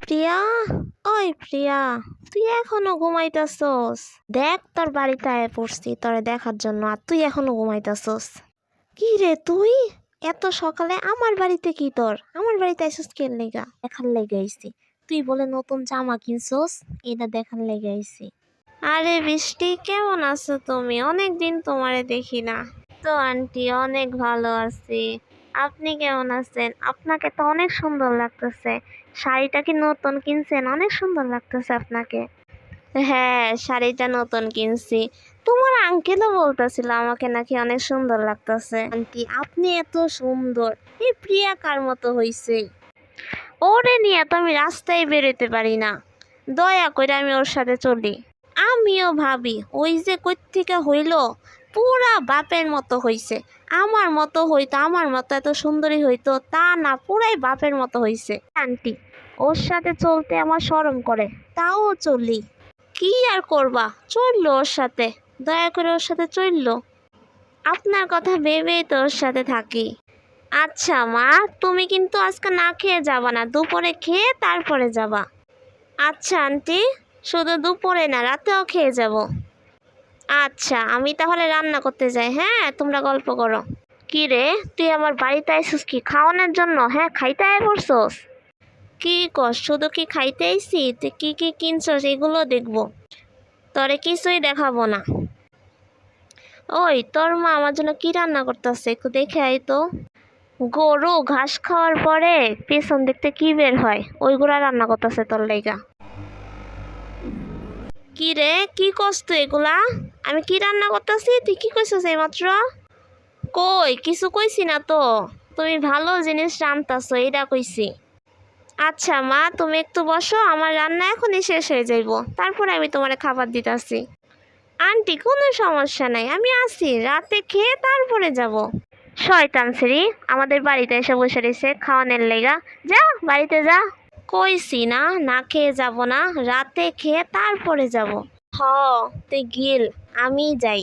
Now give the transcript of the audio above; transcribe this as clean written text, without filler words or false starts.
প্রিয়া, ওই প্রিয়া, তুই এখনো ঘুমাইতাছস? দেখ তোর বাড়িতে আয় পড়ছি তোরে দেখার জন্য, আর তুই এখনো ঘুমাইতাছস? কি রে তুই এত সকালে আমার বাড়িতে? কি তোর আমার বাড়িতে আইসস কে লেগা? দেখার লেগে আইছি। তুই বলে নতুন জামা কিনছস, এটা দেখার লেগে আইছি। আরে বৃষ্টি, কেমন আছো তুমি? অনেকদিন তোমারে দেখি না। তো আন্টি অনেক ভালো আছি। আপনি কেমন আছেন? আপনাকে তো অনেক সুন্দর লাগতেছে। শাড়িটা কি নতুন কিনছেন? অনেক সুন্দর লাগতেছে আপনাকে। হ্যাঁ, শাড়িটা নতুন কিনছি। তোমার আঙ্কেলও বলতেছিল আমাকে নাকি অনেক সুন্দর লাগতেছে। আন্টি আপনি এত সুন্দর, এই প্রিয়া কার মতো হইছে? ওরে নিয়ে তো আমি রাস্তায় বেরোতে পারি না। দয়া করে আমি ওর সাথে চলি। আমিও ভাবি ওই যে কোত্থেকে হইল, পুরা বাপের মতো হইছে। আমার মতো হইতো, আমার মতো এত সুন্দরী হইতো তা না, পুরাই বাপের মতো হইছে। আন্টি ওর সাথে চলতে আমার শরম করে, তাও চলি। কি আর করবা, চললো ওর সাথে। দয়া করে ওর সাথে চললো। আপনার কথা ভেবেই তো ওর সাথে থাকি। আচ্ছা মা, তুমি কিন্তু আজকে না খেয়ে যাবা না, দুপুরে খেয়ে তারপরে যাবা। আচ্ছা আন্টি, শুধু দুপুরে না, রাতেও খেয়ে যাব। আচ্ছা আমি তাহলে রান্না করতে যাই। হ্যাঁ, তোমরা গল্প করো। কি রে, তুই আমার বাড়িতে আইসিস কি খাওয়ানোর জন্য? হ্যাঁ, খাইতে আয় পড়ছস? কি কস, শুধু কি খাইতে আইসি? তুই কি কি কিনছস এগুলো দেখবো, তোরে কিছুই দেখাবো না। ওই তোর মা আমার জন্য কি রান্না করতেছে, একটু দেখে আই তো। গরু ঘাস খাওয়ার পরে পেছন দেখতে কি বের হয়, ওইগুলা রান্না করতেছে তোর লাইগা। কি রে, কি করছ তুই এগুলা? আমি কি রান্না করতেছি, তুই কি কইছস এইমাত্র? কই কিছু কইছি না তো। তুমি ভালো জিনিস রান্তাছো এইটা কইছি। আচ্ছা মা, তুমি একটু বসো, আমার রান্না এখনই শেষ হয়ে যাইব, তারপরে আমি তোমারে খাবার দিতাছি। আন্টি কোনো সমস্যা নাই, আমি আছি, রাতে খেয়ে তারপরে যাব। শয়তান ছেড়ি আমাদের বাড়িতে এসে বসে রয়েছে খাওয়ানোর লেগা। যা বাড়িতে যা। কইছি না, না খেয়ে যাব না, রাতে খেয়ে তারপরে যাব। হ, তুই গিল, আমি যাই।